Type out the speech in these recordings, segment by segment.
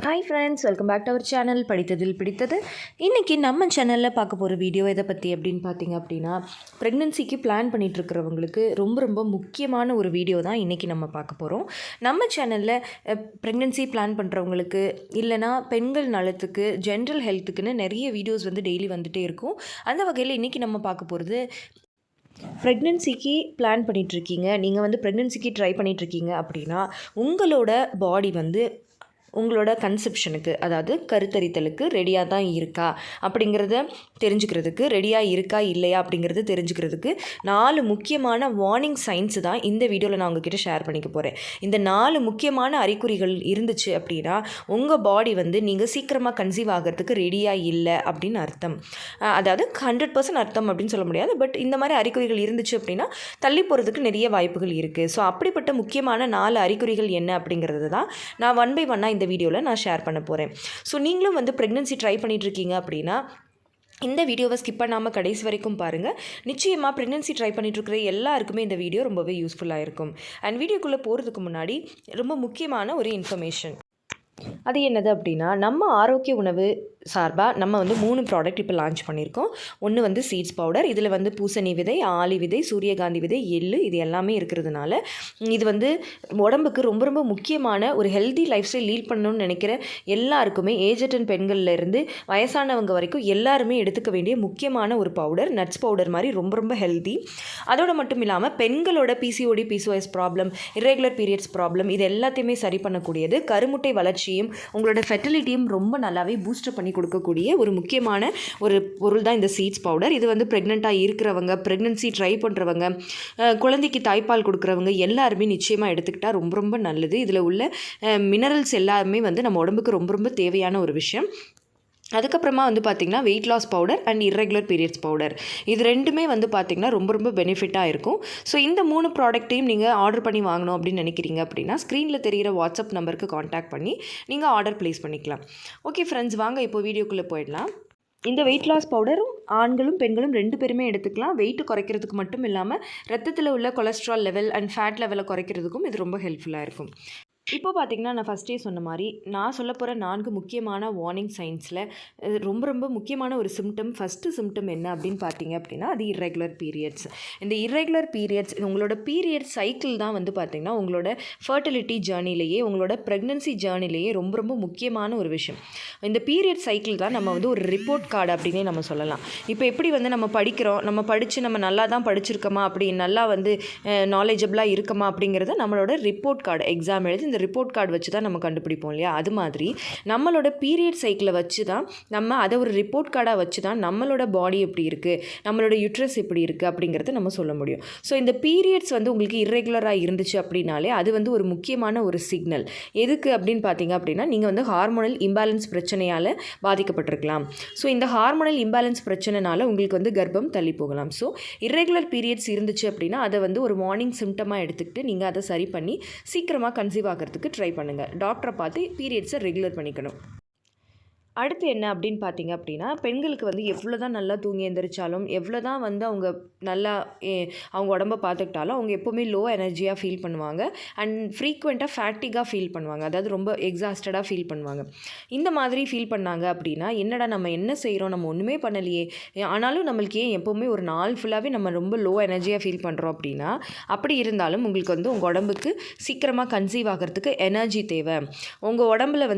Hi friends, welcome back to our channel படித்ததில் பிடித்தது. இன்றைக்கி நம்ம சேனலில் பார்க்க போகிற வீடியோ எதை பற்றி அப்படின்னு பார்த்தீங்க அப்படின்னா, ப்ரெக்னென்சிக்கு பிளான் பண்ணிகிட்ருக்கிறவங்களுக்கு ரொம்ப ரொம்ப முக்கியமான ஒரு வீடியோ தான் இன்றைக்கி நம்ம பார்க்க போகிறோம். நம்ம சேனலில் ப்ரெக்னென்சி பிளான் பண்ணுறவங்களுக்கு இல்லைனா பெண்கள் நலத்துக்கு, ஜென்ரல் ஹெல்த்துக்குன்னு நிறைய வீடியோஸ் டெய்லி வந்துகிட்டே இருக்கும். அந்த வகையில் இன்றைக்கி நம்ம பார்க்க போகிறது, ப்ரெக்னென்சிக்கு பிளான் பண்ணிகிட்ருக்கீங்க, நீங்கள் ப்ரெக்னென்சிக்கு ட்ரை பண்ணிகிட்ருக்கீங்க அப்படின்னா உங்களோட பாடி உங்களோட கன்செப்ஷனுக்கு, அதாவது கருத்தரித்தலுக்கு ரெடியாக தான் இருக்கா அப்படிங்கிறத தெரிஞ்சுக்கிறதுக்கு, ரெடியாக இருக்கா இல்லையா அப்படிங்கிறத தெரிஞ்சுக்கிறதுக்கு 4 முக்கியமான வார்னிங் சைன்ஸு தான் இந்த வீடியோவில் நான் உங்ககிட்ட ஷேர் பண்ணிக்க போகிறேன். இந்த 4 முக்கியமான அறிகுறிகள் இருந்துச்சு அப்படின்னா உங்கள் பாடி நீங்கள் சீக்கிரமாக கன்சீவ் ஆகிறதுக்கு ரெடியாக இல்லை அப்படின்னு அர்த்தம். அதாவது 100% அர்த்தம் அப்படின்னு சொல்ல முடியாது, பட் இந்த மாதிரி அறிகுறிகள் இருந்துச்சு அப்படின்னா தள்ளி போகிறதுக்கு நிறைய வாய்ப்புகள் இருக்குது. ஸோ அப்படிப்பட்ட முக்கியமான 4 அறிகுறிகள் என்ன அப்படிங்கிறது தான் நான் 1 by 1 இந்த வீடியோவில் நான் ஷேர் பண்ண போகிறேன். ஸோ நீங்களும் ப்ரெக்னென்சி ட்ரை பண்ணிகிட்ருக்கீங்க அப்படின்னா இந்த வீடியோவை ஸ்கிப் பண்ணாமல் கடைசி வரைக்கும் பாருங்கள். நிச்சயமாக ப்ரெக்னென்சி ட்ரை பண்ணிகிட்ருக்கிற எல்லாருக்குமே இந்த வீடியோ ரொம்பவே யூஸ்ஃபுல்லாக இருக்கும். அண்ட் வீடியோக்குள்ளே போகிறதுக்கு முன்னாடி ரொம்ப முக்கியமான ஒரு இன்ஃபர்மேஷன். அது என்னது அப்படின்னா, நம்ம ஆரோக்கிய உணவு சார்பாக நம்ம 3 ப்ராடக்ட் இப்போ லான்ச் பண்ணியிருக்கோம். ஒன்று சீட்ஸ் பவுடர், இதில் பூசணி விதை, ஆளி விதை, சூரியகாந்தி விதை, எள்ளு, இது எல்லாமே இருக்கிறதுனால இது உடம்புக்கு ரொம்ப ரொம்ப முக்கியமான ஒரு ஹெல்தி லைஃப் ஸ்டைல் லீட் பண்ணணும்னு நினைக்கிற எல்லாருக்குமே, ஏஜ் அட்டன் பெண்கள்லேருந்து வயசானவங்க வரைக்கும் எல்லாருமே எடுத்துக்க வேண்டிய முக்கியமான ஒரு பவுடர். நட்ஸ் பவுடர் மாதிரி ரொம்ப ரொம்ப ஹெல்தி. அதோடு மட்டும் இல்லாமல் பெண்களோட PCOD, PCOS problem, irregular periods problem, இது எல்லாத்தையுமே சரி பண்ணக்கூடியது. கருமுட்டை வளர்ச்சியும் உங்களோட ஃபெர்டிலிட்டியும் ரொம்ப நல்லாவே பூஸ்டப் பண்ணி கொடுக்கக்கூடிய ஒரு முக்கியமான ஒரு பொருள் தான் இந்த சீட்ஸ் பவுடர். இது ப்ரெக்னெண்ட்டாக இருக்கிறவங்க, ப்ரெக்னென்சி ட்ரை பண்ணுறவங்க, குழந்தைக்கு தாய்ப்பால் கொடுக்குறவங்க எல்லாருமே நிச்சயமாக எடுத்துக்கிட்டால் ரொம்ப ரொம்ப நல்லது. இதில் உள்ள மினரல்ஸ் எல்லாமே நம்ம உடம்புக்கு ரொம்ப ரொம்ப தேவையான ஒரு விஷயம். அதுக்கப்புறமா பார்த்திங்கன்னா weight loss powder and irregular periods powder, இது ரெண்டுமே பார்த்திங்கன்னா ரொம்ப ரொம்ப பெனிஃபிட்டாக இருக்கும். ஸோ இந்த 3 ப்ராடக்ட்டையும் நீங்கள் ஆர்டர் பண்ணி வாங்கணும் அப்படின்னு நினைக்கிறீங்க அப்படின்னா ஸ்க்ரீனில் தெரிகிற வாட்ஸ்அப் நம்பருக்கு காண்டாக்ட் பண்ணி நீங்கள் ஆர்டர் ப்ளேஸ் பண்ணிக்கலாம். ஓகே ஃப்ரெண்ட்ஸ், வாங்க இப்போ வீடியோக்குள்ளே போயிடலாம். இந்த வெயிட் லாஸ் பவுடரும் ஆண்களும் பெண்களும் 2 பேருமே எடுத்துக்கலாம். வெயிட் குறைக்கிறதுக்கு மட்டும் இல்லாமல் ரத்தத்தில் உள்ள கொலஸ்ட்ரால் லெவல் அண்ட் ஃபேட் லெவலை குறைக்கிறதுக்கும் இது ரொம்ப ஹெல்ப்ஃபுல்லாக இருக்கும். இப்போ பார்த்திங்கன்னா, நான் ஃபஸ்ட்டே சொன்ன மாதிரி நான் சொல்ல போகிற 4 முக்கியமான வார்னிங் சைன்ஸில் ரொம்ப ரொம்ப முக்கியமான ஒரு சிம்டம், ஃபஸ்ட்டு சிம்டம் என்ன அப்படின்னு பார்த்தீங்க அப்படின்னா அது இர்ரெகுலர் பீரியட்ஸ். இந்த இர்ரெகுலர் பீரியட்ஸ், உங்களோட பீரியட் சைக்கிள் தான் பார்த்திங்கன்னா உங்களோட ஃபர்டிலிட்டி ஜேர்னிலேயே, உங்களோட ப்ரெக்னென்சி ஜேர்னிலேயே ரொம்ப ரொம்ப முக்கியமான ஒரு விஷயம். இந்த பீரியட் சைக்கிள் தான் நம்ம ஒரு ரிப்போர்ட் கார்டு அப்படின்னே நம்ம சொல்லலாம். இப்போ எப்படி நம்ம படிக்கிறோம், நம்ம படித்து நம்ம நல்லா தான் படிச்சிருக்கோமா, அப்படி நல்லா நாலேஜபிளாக இருக்கமா அப்படிங்கிறத நம்மளோட ரிப்போர்ட் கார்டு, எக்ஸாம் எழுதி ரிப்போர்ட் கார்டு வச்சு தான் நம்ம கண்டுபிடிப்போம் இல்லையா? அது மாதிரி நம்மளோட பீரியட் சைக்கிளை வச்சு தான் நம்ம அதை ஒரு ரிப்போர்ட் கார்டாக வச்சு தான் நம்மளோட பாடி எப்படி இருக்குது, நம்மளோட யூட்ரஸ் எப்படி இருக்குது அப்படிங்கிறத நம்ம சொல்ல முடியும். ஸோ இந்த பீரியட்ஸ் உங்களுக்கு இர்ரெகுலராக இருந்துச்சு அப்படின்னாலே அது ஒரு முக்கியமான ஒரு சிக்னல். எதுக்கு அப்படின்னு பார்த்தீங்க அப்படின்னா, நீங்கள் ஹார்மோனல் இம்பேலன்ஸ் பிரச்சனையால் பாதிக்கப்பட்டிருக்கலாம். ஸோ இந்த ஹார்மோனல் இம்பேலன்ஸ் பிரச்சனைனால உங்களுக்கு கர்ப்பம் தள்ளி போகலாம். ஸோ இர்ரெகுலர் பீரியட்ஸ் இருந்துச்சு அப்படின்னா அதை ஒரு வார்னிங் சிம்டமாக எடுத்துக்கிட்டு நீங்கள் அதை சரி பண்ணி சீக்கிரமாக கன்சீவ் ஆகிறதுக்கு ட்ரை பண்ணுங்கள். டாக்டரை பார்த்து பீரியட்ஸை ரெகுலர் பண்ணிக்கணும். அடுத்து என்ன அப்படின்னு பார்த்தீங்க அப்படின்னா, பெண்களுக்கு எவ்வளோ தான் நல்லா தூங்கி எழுந்திரிச்சாலும், எவ்வளோ தான் அவங்க நல்லா அவங்க உடம்பை பார்த்துக்கிட்டாலும் அவங்க எப்போவுமே லோ எனர்ஜியாக ஃபீல் பண்ணுவாங்க அண்ட் ஃப்ரீக்வெண்ட்டாக ஃபேட்டிக்காக ஃபீல் பண்ணுவாங்க. அதாவது ரொம்ப எக்ஸாஸ்டடாக ஃபீல் பண்ணுவாங்க. இந்த மாதிரி ஃபீல் பண்ணாங்க அப்படின்னா, என்னடா நம்ம என்ன செய்கிறோம், நம்ம ஒன்றுமே பண்ணலையே, ஆனாலும் நம்மளுக்கு ஏன் எப்போவுமே ஒரு நாள் ஃபுல்லாகவே நம்ம ரொம்ப லோ எனர்ஜியாக ஃபீல் பண்ணுறோம் அப்படின்னா, அப்படி இருந்தாலும் உங்களுக்கு உங்கள் உடம்புக்கு சீக்கிரமாக கன்சீவ் ஆகிறதுக்கு எனர்ஜி தேவை. உங்கள் உடம்புல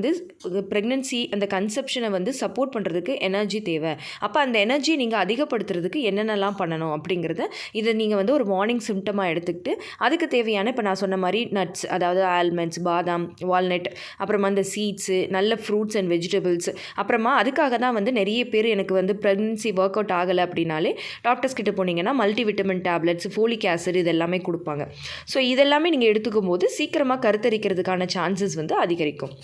ப்ரெக்னென்சி அந்த கன்செப்ஷனை சப்போர்ட் பண்ணுறதுக்கு எனர்ஜி தேவை. அப்போ அந்த எனர்ஜியை நீங்கள் அதிகப்படுத்துறதுக்கு என்னென்னலாம் பண்ணணும் அப்படிங்கிறத இதை நீங்கள் ஒரு வார்னிங் சிம்டமாக எடுத்துக்கிட்டு அதுக்கு தேவையான, இப்போ நான் சொன்ன மாதிரி நட்ஸ், அதாவது ஆல்மண்ட்ஸ், பாதாம், வால்நட், அப்புறமா அந்த சீட்ஸு, நல்ல ஃப்ரூட்ஸ் அண்ட் வெஜிடபிள்ஸ், அப்புறமா அதுக்காக தான் நிறைய பேர் எனக்கு ப்ரெக்னன்சி ஒர்க் அவுட் ஆகலை அப்படின்னாலே டாக்டர்ஸ் கிட்ட போனீங்கன்னா மல்டிவிட்டமின் டேப்லெட்ஸ், ஃபோலிக் ஆசிட் இது எல்லாமே கொடுப்பாங்க. ஸோ இதெல்லாமே நீங்கள் எடுத்துக்கும் போது சீக்கிரமாக கருத்தரிக்கிறதுக்கான சான்சஸ் அதிகரிக்கும்.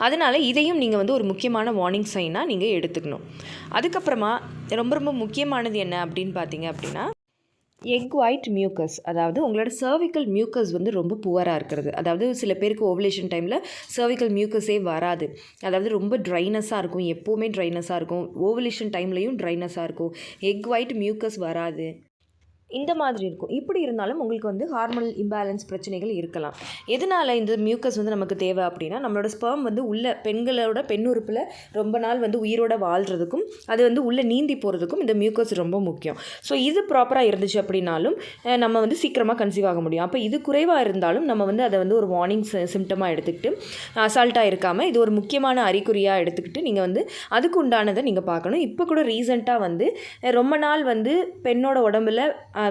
அதனால் இதையும் நீங்கள் ஒரு முக்கியமான வார்னிங் சைனாக நீங்கள் எடுத்துக்கணும். அதுக்கப்புறமா ரொம்ப ரொம்ப முக்கியமானது என்ன அப்படின்னு பார்த்தீங்க அப்படின்னா, எக் ஒயிட் மியூக்கஸ், அதாவது உங்களோட சர்விக்கல் மியூக்கஸ் ரொம்ப புவராக இருக்கிறது. அதாவது சில பேருக்கு ஓவலேஷன் டைமில் சர்விக்கல் மியூக்கஸே வராது. அதாவது ரொம்ப ட்ரைனஸாக இருக்கும், எப்போவுமே ட்ரைனஸாக இருக்கும், ஓவலேஷன் டைம்லையும் ட்ரைனஸாக இருக்கும். எக் ஒயிட் மியூக்கஸ் வராது இந்த மாதிரி இருக்கும். இப்படி இருந்தாலும் உங்களுக்கு வந்து ஹார்மோனல் இம்பேலன்ஸ் பிரச்சனைகள் இருக்கலாம். எதனால இந்த மியூக்கஸ் வந்து நமக்கு தேவை அப்படின்னா, நம்மளோட ஸ்பெர்ம் வந்து உள்ள பெண்களோட பெண் உறுப்பில் ரொம்ப நாள் வந்து உயிரோட வாழ்கிறதுக்கும் அது வந்து உள்ளே நீந்தி போகிறதுக்கும் இந்த மியூக்கஸ் ரொம்ப முக்கியம். ஸோ இது ப்ராப்பராக இருந்துச்சு அப்படின்னாலும் நம்ம வந்து சீக்கிரமாக கன்சீவ் ஆக முடியும். அப்போ இது குறைவாக இருந்தாலும் நம்ம வந்து அதை வந்து ஒரு வார்னிங் சிம்டமாக எடுத்துக்கிட்டு அசால்ட்டாக இருக்காமல் இது ஒரு முக்கியமான அறிகுறியாக எடுத்துக்கிட்டு நீங்கள் வந்து அதுக்கு உண்டானதை நீங்கள் பார்க்கணும். இப்போ கூட ரீசெண்டாக வந்து ரொம்ப நாள் வந்து பெண்ணோட உடம்புல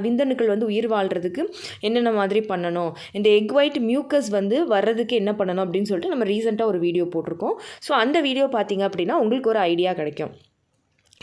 விந்தணுக்கள் வந்து உயிர் வாழ்கிறதுக்கு என்னென்ன மாதிரி பண்ணணும், இந்த எக் ஒயிட் மியூக்கஸ் வந்து வர்றதுக்கு என்ன பண்ணணும் அப்படின்னு சொல்லிட்டு நம்ம ரீசெண்டாக ஒரு வீடியோ போட்டிருக்கோம். ஸோ அந்த வீடியோ பார்த்தீங்க அப்படின்னா உங்களுக்கு ஒரு ஐடியா கிடைக்கும்.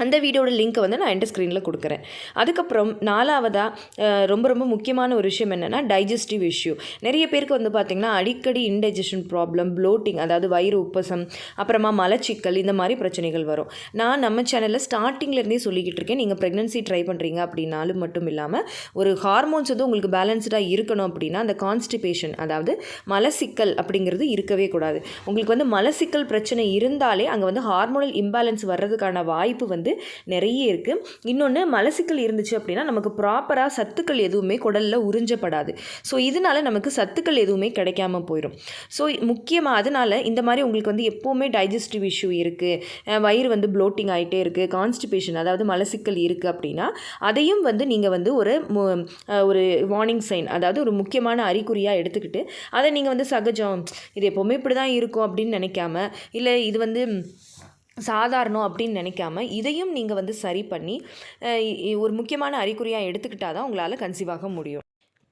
அந்த வீடியோட லிங்க்கை வந்து நான் எண்ட் ஸ்க்ரீனில் கொடுக்குறேன். அதுக்கப்புறம் 4வதாக ரொம்ப ரொம்ப முக்கியமான ஒரு விஷயம் என்னென்னா டைஜஸ்டிவ் இஷ்யூ. நிறைய பேருக்கு வந்து பார்த்திங்கன்னா அடிக்கடி இன்டைஜஷன் ப்ராப்ளம், ப்ளோட்டிங், அதாவது வயிறு உப்பசம், அப்புறமா மலச்சிக்கல், இந்த மாதிரி பிரச்சனைகள் வரும். நான் நம்ம சேனலில் ஸ்டார்டிங்லேருந்தே சொல்லிக்கிட்டு இருக்கேன், நீங்கள் ப்ரெக்னன்சி ட்ரை பண்ணுறீங்க அப்படின்னாலும் மட்டும் இல்லாமல் ஒரு ஹார்மோன்ஸ் வந்து உங்களுக்கு பேலன்ஸ்டாக இருக்கணும் அப்படின்னா அந்த கான்ஸ்டிபேஷன், அதாவது மலச்சிக்கல் அப்படிங்கிறது இருக்கவே கூடாது. உங்களுக்கு வந்து மலச்சிக்கல் பிரச்சனை இருந்தாலே அங்கே வந்து ஹார்மோனல் இம்பேலன்ஸ் வர்றதுக்கான வாய்ப்பு வந்து நிறைய இருக்குது. இன்னொன்று மலச்சிக்கல் இருந்துச்சு அப்படின்னா நமக்கு ப்ராப்பராக சத்துக்கள் எதுவுமே குடலில் உறிஞ்சப்படாது. ஸோ இதனால நமக்கு சத்துக்கள் எதுவுமே கிடைக்காம போயிடும். ஸோ முக்கியமாக அதனால் இந்த மாதிரி உங்களுக்கு வந்து எப்போவுமே டைஜஸ்டிவ் இஷ்யூ இருக்குது, வயிறு வந்து ப்ளோட்டிங் ஆகிட்டே இருக்குது, கான்ஸ்டிபேஷன் அதாவது மலச்சிக்கல் இருக்குது அப்படின்னா அதையும் வந்து நீங்கள் வந்து ஒரு வார்னிங் சைன், அதாவது ஒரு முக்கியமான அறிகுறியாக எடுத்துக்கிட்டு அதை நீங்கள் வந்து சகஜம், இது எப்போவுமே இப்படி தான் இருக்கும் அப்படின்னு நினைக்காம, இல்லை இது வந்து சாதாரணம் அப்படின்னு நினைக்காம இதையும் நீங்கள் வந்து சரி பண்ணி ஒரு முக்கியமான அறிகுறியாக எடுத்துக்கிட்டால் தான் உங்களால் கன்சீவ் ஆக முடியும்.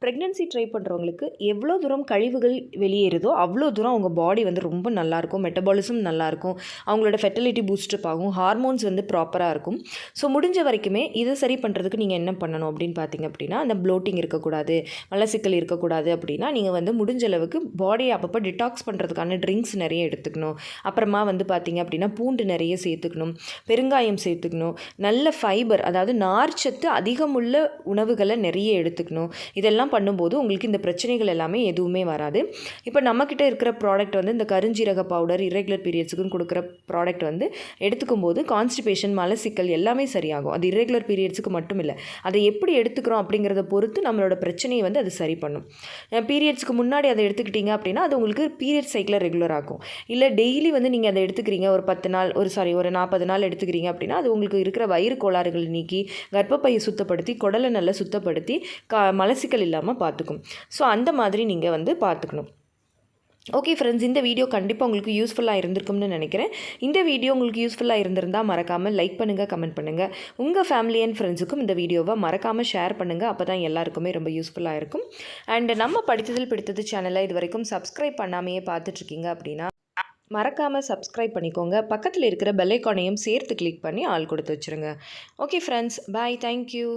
ப்ரெக்னென்சி ட்ரை பண்ணுறவங்களுக்கு எவ்வளோ தூரம் கழிவுகள் வெளியேறுதோ அவ்வளோ தூரம் அவங்க பாடி வந்து ரொம்ப நல்லாயிருக்கும், மெட்டபாலிசம் நல்லாயிருக்கும், அவங்களோட ஃபெர்டிலிட்டி பூஸ்டப் ஆகும், ஹார்மோன்ஸ் வந்து ப்ராப்பராக இருக்கும். ஸோ முடிஞ்ச வரைக்குமே இதை சரி பண்ணுறதுக்கு நீங்கள் என்ன பண்ணணும் அப்படின்னு பார்த்தீங்க அப்படின்னா, அந்த ப்ளோட்டிங் இருக்கக்கூடாது, மலச்சிக்கல் இருக்கக்கூடாது அப்படின்னா நீங்கள் வந்து முடிஞ்ச அளவுக்கு பாடியை அப்பப்போ டிடாக்ஸ் பண்ணுறதுக்கான ட்ரிங்க்ஸ் நிறைய எடுத்துக்கணும். அப்புறமா வந்து பார்த்தீங்க அப்படின்னா பூண்டு நிறைய சேர்த்துக்கணும், பெருங்காயம் சேர்த்துக்கணும், நல்ல ஃபைபர் அதாவது நார்ச்சத்து அதிகமுள்ள உணவுகளை நிறைய எடுத்துக்கணும். இதெல்லாம் பண்ணும்போது உங்களுக்கு இந்த பிரச்சனைகள் எல்லாமே எதுவுமே வராது. இப்போ நம்மக்கிட்ட இருக்கிற ப்ராடக்ட் வந்து இந்த கருஞ்சீரக பவுடர் இர்ரெகுலர் பீரியட்ஸுக்குன்னு கொடுக்குற ப்ராடக்ட் வந்து எடுத்துக்கும் போது கான்ஸ்டிபேஷன், மலச்சிக்கல் எல்லாமே சரியாகும். அது இர்ரெகுலர் பீரியட்ஸுக்கு மட்டும் இல்லை, அதை எப்படி எடுத்துக்கிறோம் அப்படிங்கிறத பொறுத்து நம்மளோட பிரச்சனையை வந்து அது சரி பண்ணும். பீரியட்ஸ்க்கு முன்னாடி அதை எடுத்துக்கிட்டீங்க அப்படின்னா அது உங்களுக்கு பீரியட் சைக்கிளை ரெகுலர் ஆகும். இல்லை டெய்லி வந்து நீங்கள் அதை எடுத்துக்கிறீங்க, ஒரு 10 நாள் ஒரு 40 நாள் எடுத்துக்கிறீங்க அப்படின்னா அது உங்களுக்கு இருக்கிற வயிறு கோளாறுகள் நீக்கி, கர்ப்பப்பையை சுத்தப்படுத்தி, குடலை நல்லா சுத்தப்படுத்தி மலச்சிக்கல் இல்லாமல் பார்த்துக்கும். ஸோ அந்த மாதிரி நீங்கள் வந்து பார்த்துக்கணும். ஓகே ஃப்ரெண்ட்ஸ், இந்த வீடியோ கண்டிப்பாக உங்களுக்கு யூஸ்ஃபுல்லாக இருந்திருக்கும்னு நினைக்கிறேன். இந்த வீடியோ உங்களுக்கு யூஸ்ஃபுல்லாக இருந்திருந்தால் மறக்காமல் லைக் பண்ணுங்கள், கமெண்ட் பண்ணுங்கள். உங்கள் ஃபேமிலி அண்ட் ஃப்ரெண்ட்ஸுக்கும் இந்த வீடியோவை மறக்காமல் ஷேர் பண்ணுங்கள். அப்போ தான் எல்லாருக்குமே ரொம்ப யூஸ்ஃபுல்லாக இருக்கும். அண்ட் நம்ம படித்ததில் பிடித்தது சேனலை இது வரைக்கும் சப்ஸ்கிரைப் பண்ணாமையே பார்த்துட்ருக்கீங்க அப்படின்னா மறக்காமல் சப்ஸ்கிரைப் பண்ணிக்கோங்க. பக்கத்தில் இருக்கிற பெல் ஐக்கானையும் சேர்த்து கிளிக் பண்ணி ஆல் கொடுத்து வச்சுருங்க. ஓகே ஃப்ரெண்ட்ஸ், பாய், தேங்க்யூ.